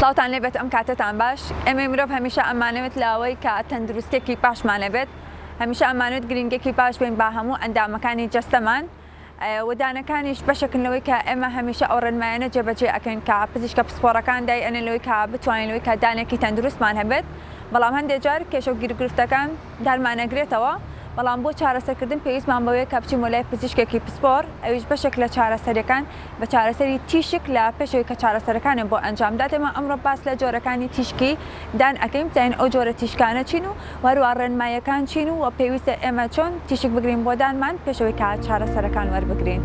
سڵاوتان لێبێت ئەم کاتتان باش ئێمە مرۆڤ هەمیشە ئەمانەوێت لاوەی کە تەندروستێکی پاشمانەبێت هەمیشە ئەمانوێت گرنگێکی باش بین با هەموو ئەندامەکانی جەستەمان وەدانەکانیش بەشەکردنەوەی کە ئێمە هەمیشە ئەو ڕێنمایانە جێبەجێ ئەکەین کە پزیشکە پسپۆڕەکان دای ئەنەلەوەی کە بتوانین لەوەی کە دانێکی تەندروستمان هەبێت بەڵام هەندێک جار کێشە و گیرگرفتەکان دارمانەگرێتەوە بەڵام بۆ چارەسەرکردن پێویستمان بەوەیە کە بچین بۆ لای پزیشکێکی پسپۆڕ ئەویش بەشێک لە چارەسەریەکان بە چارەسەری تیشک لە پێشەوەی کە چارەسەرەکانە بۆ ئەنجامدات ئێمە ئەمڕۆ باس لە جۆرەکانی تیشکی دان ئەەکەین بزانین ئەو جۆرە تیشکانە چین و وەروە ڕێنماییەکان چین و پێویستە ئێمە چۆن تیشک بگرین بۆ دانمان پێشەوەی کە چارەسەرەکان وەربگرین.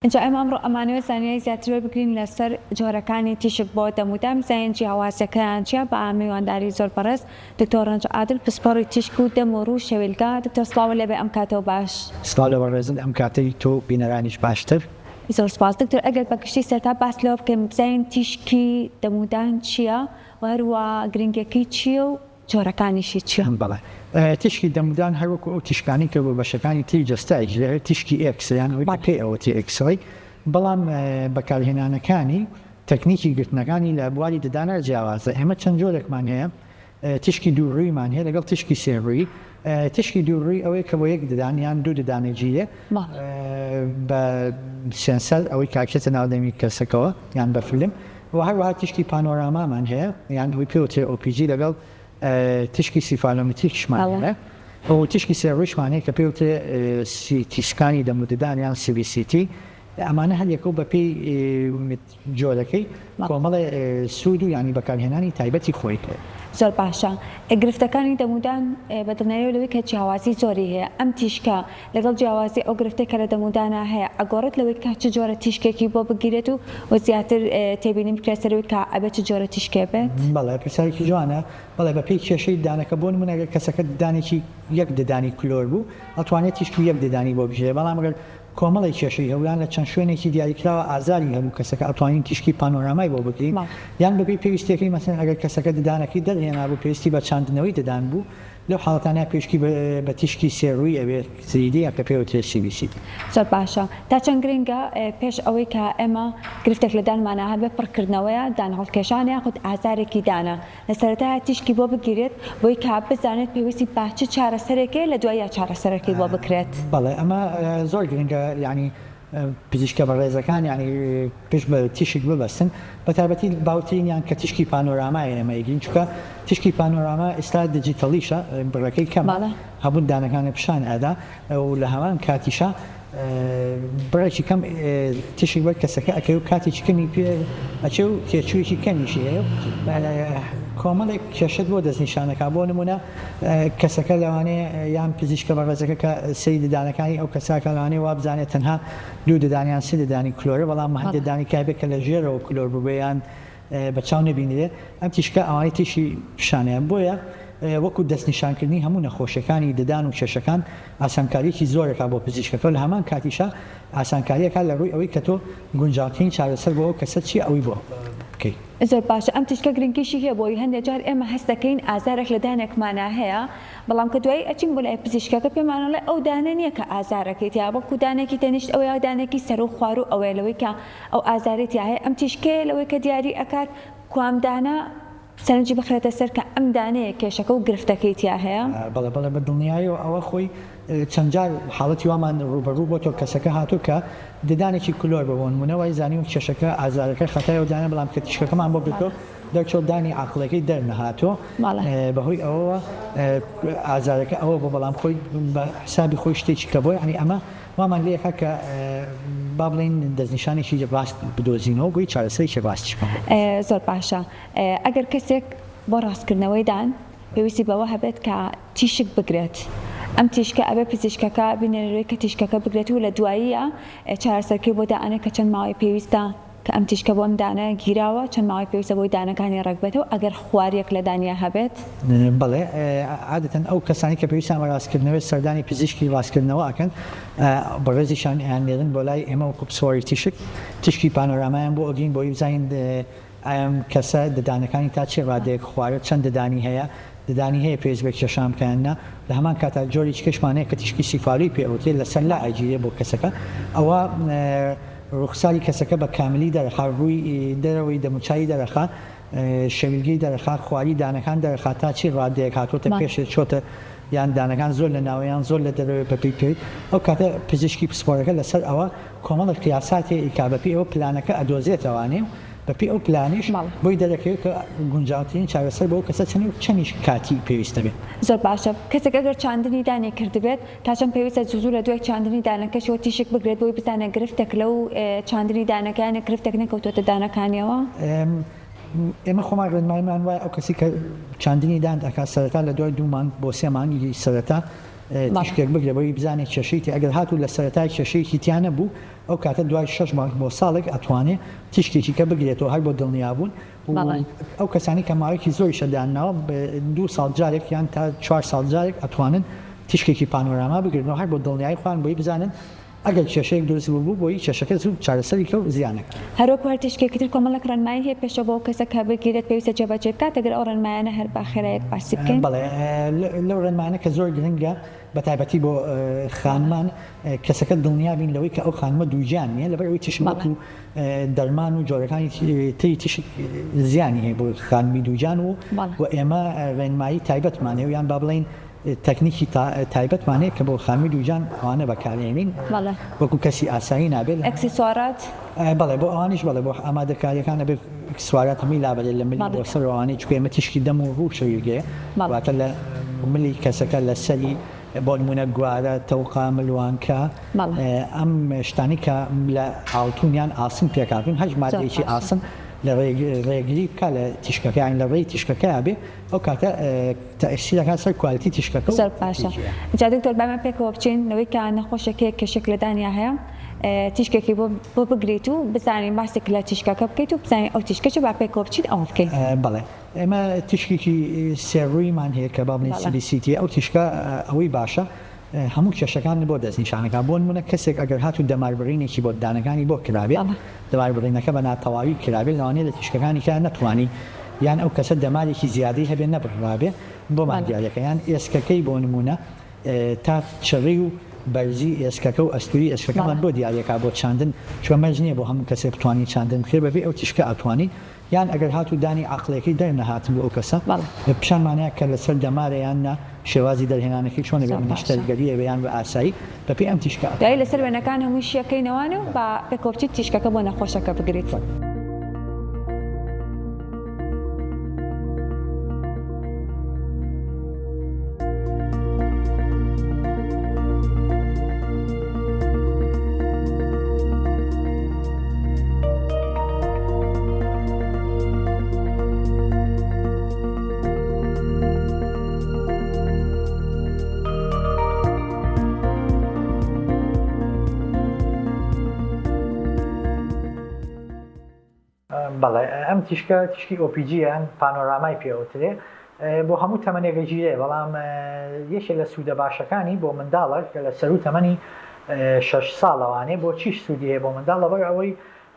اینجا ئێمە ئەمڕۆ ئەمانەوێت زانیاری زیاتر وەربگرین لەسەر جۆرەکانی تیشک بۆ دەمودام زانین جیاوازەکەیان چیە بە میوانداری زۆر بەڕێز دکتۆر ڕەنج عادل پسپۆڕی تیشک و دەم و ڕوو شەویلگا دکتۆر سڵاو لێبێ ئەم کاتەوە باش. سڵاو لە بەڕێزن ئەم کاتەی تۆ بینەرانیش باشتر. زۆر سپاس دکتۆر ئەگەر بە گشتی سەرتا باس لەوە بکەین بزانین تیشکی دەمودان چییە و هەروە گرنگەکەی چییە و جۆرەکانیشی چییە؟ بەڵێ تیشکی دەمودان هەروەکو ئەو تیشکانی کە بۆ بەشەکانی تری جەستایش تیشکی ئێکسیان پێ ئەوە تی ئێکسۆی بەڵام بەکارهێنانەکانی تەکنیکی گرتنەکانی لە بواری ددانە جیاوازە ئێمە چەند جۆرێکمان هەیە تیشکی دووڕوویمان هەیە لەگەڵ تیشکی سێڕووی تیشکی دووڕووی ئەوەیە کە بۆ یەک ددان یان دوو ددانەجیە بە سێنسەر ئەوەی کاکێتە ناودەمی کەسەکەوە یان بە فیلم و هەروەها تیشکی پانۆرامامان هەیە یان هەووی پێوتێ ئۆپیجی لەگەڵ تیشکی سیفالۆمتریکشمان هەیە ئەو تیشکی سێڕوویشمان هەیە کە پێوتێ تیشکانی دەموددان یان CBCT ئەمانە هەر یەکەو بەپێی جۆرەکەی کۆمەڵی سوود و ینی بەکارهێنانی تایبەتی خۆی کرد. زۆر باشە گرفتەکانی دەمودان بە دڵنیایی لەوەی کە جیاوازی زۆری هەیە ئەم تیشکە لەگەڵ جیاوازی ئەو گرفتەی کە لە دەمودانە هەیە ئەگۆڕێت لەوەی کە چ جۆرە تیشکێکی بۆ بگیرێت و زیاتر تێبینیم بکرێتەوەی کە ئەبێت چ جۆرە تیشکێ بێت؟ بەڵێ پرسیارێکی جوانە بەڵێ بەپێی کێشەی دانەکە بۆ نمونە ئەگەر کەسەکە دانێکی یەک ددانی کلۆر بوو ئەتوانێت تیشکی یەک ددانی بۆ بژێ بەڵام ئەگەر کۆمەڵی کێشەی هەویان لە چەند شوێنێکی دیاریکراوە ئازاری هەموو کەسەکە ئەتوانین تیشکی پانۆرامای بۆ بگرین یان بەپێی پێویستیەکەی مەسەن ئەگەر کەسەکە ددانەکەی دەرهێنا بوو پێویستی بە چاندنەوەی ددان بوو لەو حاڵەتانە پێشکی بە تیشکی سێڕووی ئەوێت سریدی کە پێوتێ CBCT. زۆر باشە تا چەند گرنگە پێش ئەوەی کە ئێمە گرفتێک لە دانمانە هەبێ پڕکردنەوەیە دان هەڵکێشانە یاخود ئازارێکی دانە لە سەرەتایە تیشکی بۆ بگیرێت بۆی کا بزانێت پێویستی باچ چارەسەرێکی لە دوای یا چارەسەرەکەی بۆ بکرێت. بەڵێ ئەمە زۆر گرنگە ینی پزیشکە بەڕێزەکان ینی پێش بە تیشک ببەستن بە تایبەتی باوترینیان کە تیشکی پانۆرامای ئێمە ئەیگرین چونکە تیشکی پانۆراما ئێستا دیجیتەلیشە بڕەکەی کەم هەبوو دانەکانی پیشان ئەدا و لە هەمان کاتیشە بڕێکی کەم تیشک بەر کەسەکە ئەکەی و کاتێکی کەمی پێ ئەچێ و تێچوویەکی کەمیشی هەیە کۆمەڵێک کێشت بۆ دەستنیشانەکە بۆ نمونە کەسەکە لەوانەیە یان پزیشکە بەڕێزەکە کە سەی ددانەکانی ئەو کەساکە لەوانەیە وا بزانێت تەنها دوو ددانیان سێ ددانی کلۆرە بەڵام هەندێک ددانی کابێت کە لە ژێرەوە کلۆر ببێیان بە چاو نەبینێت ئەم تیشکە ئەوانەی تیشی پیشانیان بۆیە وەکو دەستنیشانکردنی هەموو نەخۆشیەکانی ددان و کێشەکان ئاسانکاریەکی زۆرێکا بۆ پزیشکەکە لە هەمان کاتیشە ئاسانکاریەکە لە ڕووی ئەوەی کە تۆ گونجاوترین چارەسەر بۆ کەسە چی ئەوەی بۆ بکەیت. زۆر باشە ئەم تیشکە گرنگیشی هەیە بۆی هەندێک جار ئێمە هەست دەکەین ئازارێک لە دانێکمانە هەیە بەڵام کە دوایی ئەچین بۆ لای پزیشکەکە پێمانەڵێ ئەو دانە نییە کە ئازارەکەیت یا بەڵکو دانێکی تەنیشت ئەوەیە دانێکی سەر و خوار و ئەوەیە لەوەی کە ئەو ئازارێتی هەیە ئەم تیشکەیە لەوەی کە دیاری ئەکات کوامدانە سەرنجی بخرێتە سەر کە ئەم دانەیە کێشەکە و گرفتەکەی تیا هەیە. بەڵێ بەڵێ بە دڵنیایی و ئەوە خۆی چەند جار حاڵەتی وامان ڕوبەڕوو بۆ تۆ کەسەکە هاتوو کە ددانێکی کلۆر بەبوون منەوەی زانی و کێشەکە ئازارەکە خەتای و دانە بەڵام کە تیشکەکەمان بۆ بکەوە دەرچۆ دانی عقلەکەی دەرنەهاتۆ بەهۆی ئەوەوە ئازارەکە ئەوە بۆ بەڵام خۆی بە حسابی خۆی شتێکی کە بۆی ئەنی ئەمە وامان لێکە کە با بڵین دەستنیشانێکی ڕاست بدۆزینەوە بۆی چارەسەرێکی ڕاستی بکەن. زۆر باشە ئەگەر کەسێک بۆ ڕاستکردنەوەی دان پێویستی بەوە هەبێت کە تیشک بگرێت ئەم تیشکە ئەبێ پزیشکەکە بینێرەوەی کە تیشکەکە بگرێت و لە دواییە چارەسەرکەی بۆ دائانێت کە چەند ماوەی پێویستە کە ئەم تیشکە بۆ ئەم دانە گیراوە چەند ماوەی پێویستە بۆی دانەکانی ڕێکبێتەوە ئەگەر خواریەک لە دانیا هەبێت بەڵێ عادەتەن ئەو کەسانی کە پێویستیان بە ڕاستکردنەوەی سەردانی پزیشکی ڕاستکردنەوە ئەکەن بەڕێزیشان ئەیانێنن بۆ لای ئێمە وەکو پسوەری تیشکی پانۆرامایان بۆ ئەگەین بۆی بزانین ئەم کەسە ددانەکانی تا چێ ڕادەیەک خوارە چەند ددانی هەیە ددانی هەیە پێویست بە کێشام بکەنە لە هەمان کاتا جۆری کەشمانەیە کە تیشکی سیفاڵی پێوتێ لەسەر لا ئەجیرێ بۆ کەسەکە ئەوە ڕوخساری کەسەکە بە کاملی دەرەخات ڕووی دەرەوەی دەموچایی دەرەخات شەویلگەی دەرەخات خواری دانەکان دەرەخات تا چی ڕادەیەک هاتوۆتە پێشێت چۆتە یان دانەکان زۆر لە ناوەیان زۆر لە دەرەوەی بەپیکەوێت ئەو کاتە پزیشکی پسپۆرەکە لەسەر ئەوە کۆمەڵی قیاساتی ئیکابەپی ئەوە پلانەکە ئەدۆزێتەوانێ بەپی ئەو پلانیش بۆی دەرەکەوێت کە گونجاوترین چارەسەر بۆ کەسە چەندیش کاتی پێویستە بێت زۆر باشە کەسێک ئەگەر چاندنی دانی کردبێت تا چەند پێویستە زوو لە دوای چاندنی دانەکەشەوە تیشک بگرێت بۆی بزانە گرفتێک لەو چاندنی دانەکانە گرفتێک نەکەوتوتە دانەکانیەوە ئێمە خۆمان ڕێنماییمان وایە ئەو کەسی کە چاندنی دان دەکات سەرەتا لە دوای 2 مانگ بۆ 3 مانگی سەرەتا تیشکێک بگرێت بۆی بزانێت کێشەیەکی ئەگەر هاتوو لە سەرەتای کێشەیەکی تیانە بوو ئەو کاتە دوای 6 مانگ بۆ ساڵێک ئەتوانێت تیشکێکی کە بگرێتەوە هەر بۆ دڵنیابوون ئەو کەسانی کە ماوەیەکی زۆری شەدانناوە 2 ساڵ جارێک یان تا 4 ساڵ جارێک ئەتوانن تیشکێکی پانۆراما بگرنەوە هەر بۆ دڵنیایی خوان بۆی بزانن ئەگەر کێشەیەک دروست بوو بۆی کێشەکە زوو چارەسەری کە و زیانەکە هەروەکو هەر تیشکێکی تر کۆمەڵێک ڕێنمایی هەیە پێشەوە بۆ کەسە کە بگیرێت پێویستە جێبەجێ بکات ئەگەر ئەو ڕێنمایانە هەر باخێرایەک باسی بکەین بەڵێ لەو ڕێنمانە کە زۆر گرنگە بە تایبەتی بۆ خانمان کەسەکە دڵنیابین لەوەی کە ئەو خانمە دووجان نیە لەبەرەوەی تیشمەت و دەرمان و جۆرەکانی تری تیشک زیانی هەیە بۆ خانمی دووجان و ئێمە ڕێنمایی تایبەتمان هەیە یان با بڵێن تەکنیکی تایبەتمانەیە کە بۆ خانمی دووجان ئەوانە بەکارێنین وەکو کەسی ئاسایی نابێت ئەکسسوارات بەڵێ بۆ ئەوانیش بەڵێ بۆ ئامادەکاریەکانە بێت ئەکسسوارات هەمووی لابەرێت لە ملی بۆ سەرەوانی چکە ئێمە تیشکی دەم و ڕوو شەویرگەیە واتە لە ملی کەسەکە لە سەری بۆ نمونە گوارە تەوقا ملوانکە ئەم شتانی کە لە ئاڵتونیان ئاسن پێکاتون هەج مادەیەکی ئاسن لە ڕێگری بکە لە تیشکەکەیان لە ڕێی تیشکەکەی بێ ئەو کاتە تەئسیرەکان سەر کوالیتی تیشکەکە زۆر باشە جا دکتۆر بەمە پێکەوە بچین لەوەی کە نەخۆشەکەیەک کێشێک لە دانیا هەیە تیشکێکی بۆ بگریت و بزانین باسێک لە تیشکەکە بکەیت و بزانین ئەو تیشکەچە با پێکەوە بچین ئەوە بکەین بەڵێ ئێمە تیشکێکی سێڕوویمان هەیە کە با بڵێن CBCT ئەو تیشکە ئەوەی باشە هەموو کێشەکان بۆ دەستنیشانەکە بۆ نمونە کەسێک ئەگەر هاتوو دەماربڕینێکی بۆ دانەکانی بۆ کرابێت دەماربڕینەکە بە ناتەواوی کرابێت لەوانەیە لە تیشکەکانی کە نەتوانی یان ئەو کەسە دەمارێکی زیادەی هەبێت نەبڕابێ بۆمان دیارەکە یان ئێسکەکەی بۆ نمونە تا چڕی و بەرزی ئێسکەکە و ئەستوری ئێسکەکەمان بۆ دیارەکە بۆ چاندن چوە مەرج نییە بۆ هەموو کەسێک بتوانین چاندن بخێ بەبێ ئەو تیشکە ئەتوانی یان ئەگەر هاتوو دانی عقلەکەی دەرنەهاتن بۆ ئەو کەسە پیشانمانەیە کە لەسەر دەمارە یاننا شێوازی دەرهێنانەکەی چۆنە بێت نیشتەرگەریە بەیان بە ئاسایی بەپێی ئەم تیشکە دای لەسەر وێنەکان هەمووی شیەکەینەوانە و بە پێکۆبچیت تیشکەکە بۆ نەخۆشەکە بگریت بەڵێ ئەم تیشکە تیشکی ئۆپیجیان پانۆرامای پێوترێ بۆ هەموو تەمەنێکە ژیرێ بەڵام یەکێک لە سوودە باشەکانی بۆ منداڵک کە لە سەرو تەمەنی 6 ساڵەوانێ بۆ چیش سوودی هەیە بۆ منداڵ لەبەر ئەوەی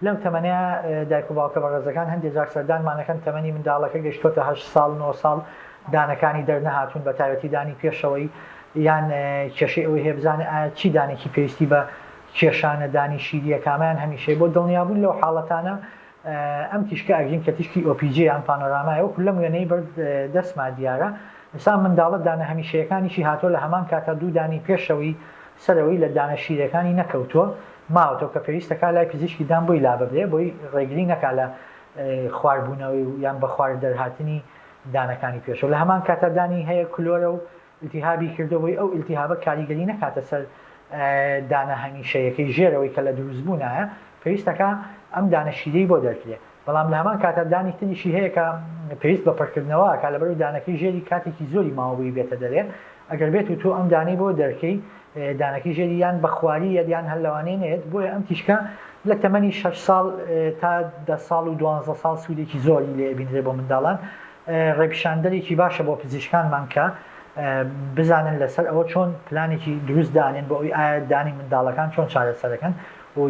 لەم تەمەنەیە دایک و باوکە بەڕێزەکان هەندێک جار سەردانمانەکەن تەمەنی منداڵەکە گەشتۆتە 8 ساڵ 9 ساڵ دانەکانی دەرنەهاتوون بە تایبەتی دانی پێشەوەی یان کێشەی ئەوەی هەیە بزانێت چی دانێکی پێویستی بە کێشانە دانی شیریە کامیان هەمیشەی بۆ دڵنیابوون لەو حاڵەتانە ئەم تیشکە ئەگرین کە تیشکی ئۆپیجی ئەم پانۆرامایە وەکو لەم وێنەی بەرد دەستمان دیارە ئێستا منداڵە دانە هەمیشەیەکانیشی هاتۆ لە هەمان کاتە دوو دانی پێشەوەی سەرەوەی لە دانە شیرەکانی نەکەوتووە ماوەتەوە کە پێویستەکە لای پزیشکی دان بۆی لاببرێ بۆی ڕێگری نەکا لە خواردبوونەوەی یان بە خوارد دەرهاتنی دانەکانی پێشەوە لە هەمان کاتە دانی هەیە کلۆرە و ئیلتیهابی کردەوەی ئەو ئیلتیهابە کاریگەری نەکاتە سەر دانە هەمیشەیەکەی ژێرەوەی کە لە دروستبوونایە پێویستەکە ئەم دانەشیرەی بۆ دەرکرێت بەڵام لە هەمان کاتە دانی تریشی هەیە کە پێویست بە پڕکردنەوە کە لەبەر دانەکەی ژێری کاتێکی زۆری ماوەی بێتە دەرێ ئەگەر بێت و تۆ ئەم دانەی بۆ دەرکەی دانەکەی ژێری یان بە خواری یان هەر لەوانەیە نێت بۆیە ئەم تیشکە لە تەمەنی 6 ساڵ تا 10 ساڵ و 12 ساڵ سوودێکی زۆری لێ بینرێ بۆ منداڵان ڕێپیشاندەرێکی باشە بۆ پزیشکانمان کە بزانن لەسەر ئەوە چۆن پلانێکی دروست دانێن بۆ ئەوی ئایا دانی منداڵەکان چۆن چارەسەرەکەن و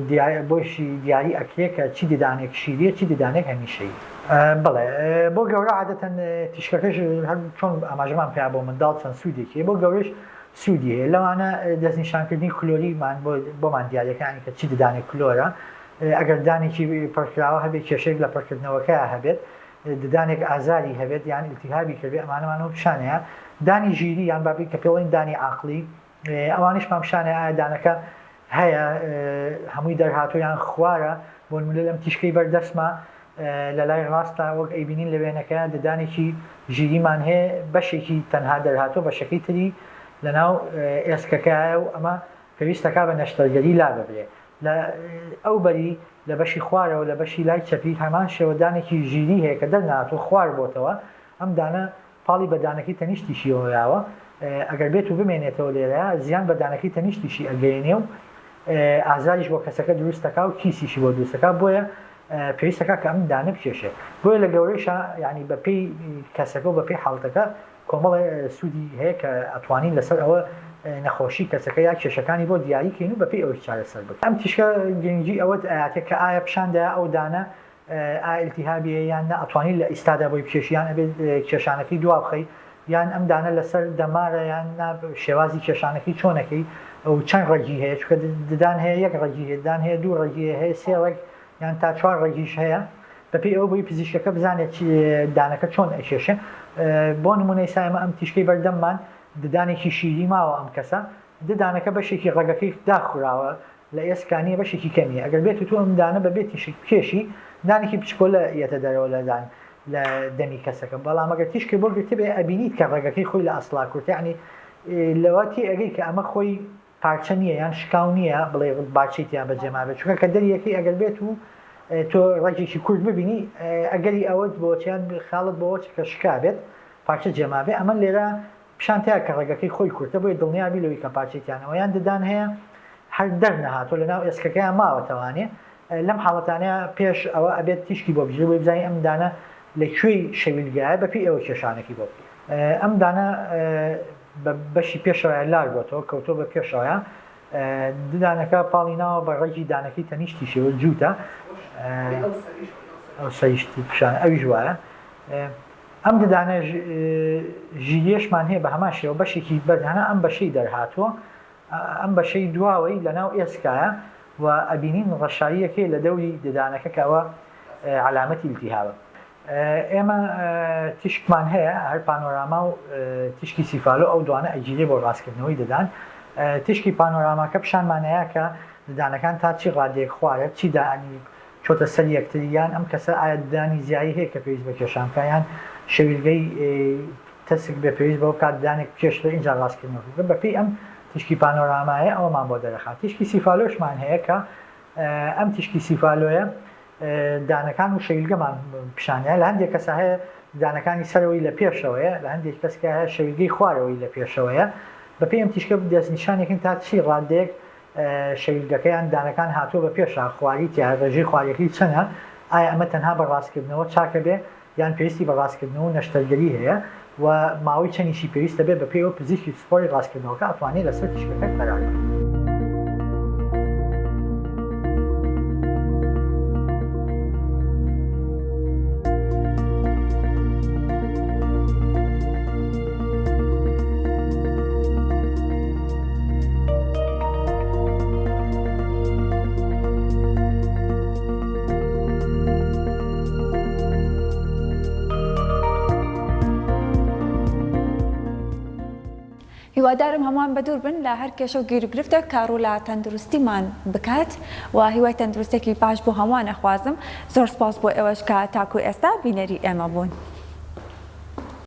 بۆشی دیاری ئەکرێت کە چی ددانێک شیریە چی ددانێک هەمیشەیی بڵێ بۆ گەورە عادەتەن تیشکەکەش هەر چۆن ئاماژەمان پێیا بۆ منداڵ چەند سوودێکی بۆ گەورەش سوودی هەیە لەوانە دەستنیشانکردنی کلۆریمان بۆمان دیارەکانی کە چی ددانێک کلۆرە ئەگەر دانێکی پڕکراوە هەبێت کێشەیەک لە پڕکردنەوەکە هەبێت ددانێک ئازاری هەبێت یان ئیلتیهابی کردێت ئەمانەمانەوە پیشانەیە دانی ژیری یان بابی کە پێڵین دانی عاقلی ئەوانیشمان پیشانەیە ئایا دانەکە هەیە هەمووی دەرهاتوویان خوارە بۆ نمونە لەم تیشکەی بەردەستمە لە لای ڕاستە وەک ئەیبینین لە وێنەکە ددانێکی ژیریمان هەیە بەشێکی تەنها دەرهاتوو بەشەکەی تری لەناو ئێسکەکەیە و ئەمە پێویستەکە بە نەشتەرگەری لا ببرێ لە ئەو بەری لە بەشی خوارەوە لە بەشی لای چەپی هەمان شێوەدانێکی ژیری هەیە کە دەرناتوو خوار بۆتەوە ئەم دانە پاڵی بەدانەکەی تەنیشتیشیەوەیاوە ئەگەر بێت و بمێنێتەوە لێرە زیان بەدانەکەی تەنیشتیشی ئەگەێنێ و ئازاریش بۆ کەسەکە دروستەکە و کیسیشی بۆ دروستەکە بۆیە پێویستەکە کە ئەم دانە بکێشێت بۆیە لە گەورەیشە ینی بەپێی کەسەکە و بەپێی حاڵتەکە کۆمەڵی سوودی هەیە کە ئەتوانین لەسەر ئەوە نەخۆشی کەسەکە یا کێشەکانی بۆ دیاریکەین و بەپێی ئەوەی چارەسەر بکەین ئەم تیشکە گرنگی ئەوە ئاەتێک کە ئایا پیشاندایە ئەو دانە ئیلتیهابی یان نە ئەتوانین لە ئیستادا بۆی بکێشیان ئەبێت کێشانەکەی دوا بخەیت یان ئەم دانە لەسەر دەمارە یان شێوازی کێشانەکەی چۆنەکەی ئەو چەند ڕێگی هەیە چکە ددان هەیە یەک ڕێگی هێدان هەیە دوو ڕێگی هەیە سێ ڕێگ یان تا 4 ڕێگیش هەیە بەپێی ئەوە بۆی پزیشکەکە بزانێت دانەکە چۆن ئەکێشێ بۆ نمونەی سایمە ئەم تیشکەی بەردەممان ددانێکی شیری ماوە ئەم کەسە ددانەکە بەشێکی ڕێگەکەی داخوراوە لە ئێسکانیە بەشێکی کەمیە ئەگەر بێت تو ئەم دانە بە بێت تیشک کێشی دانێکی پچکۆلە یەتە دەرەوە لەدان لە دەمی کەسەکە بەڵام ئەگەر تیشکی بۆ گرتێ بێ ئەبینیت کە ڕێگەکەی خۆی لە ئەسڵا کورت یعنی لەواتی ئەگەی کە ئەمە خۆی پارچە نییە یان شکاو نییە بڵێ باچیتیان بەجێمابێت چونکە کە دەریەکەی ئەگەر بێت و تۆ ڕێگێکی کورد ببینی ئەگەری ئەوەت بۆچیان خاڵت بۆ کە شکا بێت پارچە جێمابێ ئەمە لێرە پیشانتەیە کە ڕێگەکەی خۆی کورتە بۆی دڵنیابی لەوەی کە پارچێتیانەوە یان ددان هەیە هەر دەرنەهاتۆ لەناو ئێسکەکەیان ماوەتەوانێ لەم حاڵەتانەیە پێش ئەوە ئەبێت تیشکی بۆ بژێ بۆی بزانین ئەم دانە لەکوێی شەویلگایە بەپی ئەوە کێشانێکی بۆ ئەم دانە بەشی پێشەوەیە لار بۆتەوە کەوتۆ بە پێشەوەیە ددانەکە پاڵی ناوە بە ڕێگی دانەکەی تەنیشتیشەوە جووتە ئەو سەیشتی پیشان ئەویش وایە ئەم ددانە ژیریشمان هەیە بە هەمان شێوە بەشێکی بەرهانە ئەم بەشەی دەرهاتووە ئەم بەشەی دواوەی لەناو ئێسکایە و ئەبینین ڕەشاییەکەی لە دەوری ددانەکە کەەوە علامەتی ئیلتیهابە ئێمە تیشکمان هەیە هەر پانۆراما و تیشکی سیفالۆ ئەو دوانە ئەگیرێ بۆ ڕاستکردنەوەی ددان تیشکی پانۆراماکە پیشانمانەیە کە ددانەکان تا چی ڕادێک خوارە چی دانی چۆتە سەر یەکتریان ئەم کەسە ئایا دانی زیایی هەیە کە پێویست بە کێشانکایان شەویلگەی تەسک بە پێویست بەو کات دانێک کێشتر اینجا ڕاستکردنەوە بەپێی ئەم تیشکی پانۆرامایە ئەومان بۆ دەرەخات تیشکی سیفالۆشمان هەیە کە ئەم تیشکی سیفالۆیە دانەکان و شەویلگەمان پیشانەیە لە هەندێک کەسە هەیە دانەکانی سەرەوەی لە پێشەوەیە لە هەندێک کەسکە هەیە شەویلگەی خوارەوەی لە پێشەوەیە بەپێی ئەم تیشکە دەستنیشانێکن تا چی ڕادێک شەویلگەکەیان دانەکان هاتووە بە پێشە خواری تیا ڕێژەی خواریەکەی چەنە ئایا ئەمە تەنها بە ڕاستکردنەوە چاکە بێ یان پێویستی بە ڕاستکردنەوە نەشتەرگەری هەیە و ماوەی چەندیشی پێویستە بێت بە پێیەوە پزیشکی سپۆری ڕاستکردنەوەکە ئەتوانێت لەسەر تیشکەکە قەرار بێت. هیوادارم هەمووان بەدوور بن لە هەر کێشە و گیرگرفتە کارۆ لە تەندروستیمان بکات و هیوای تەندروستێکی باش بۆ هەمووان ئەخوازم. زۆر سپاس بۆ ئێوەش کە تاکو ئێستا بینەری ئێمە بوون.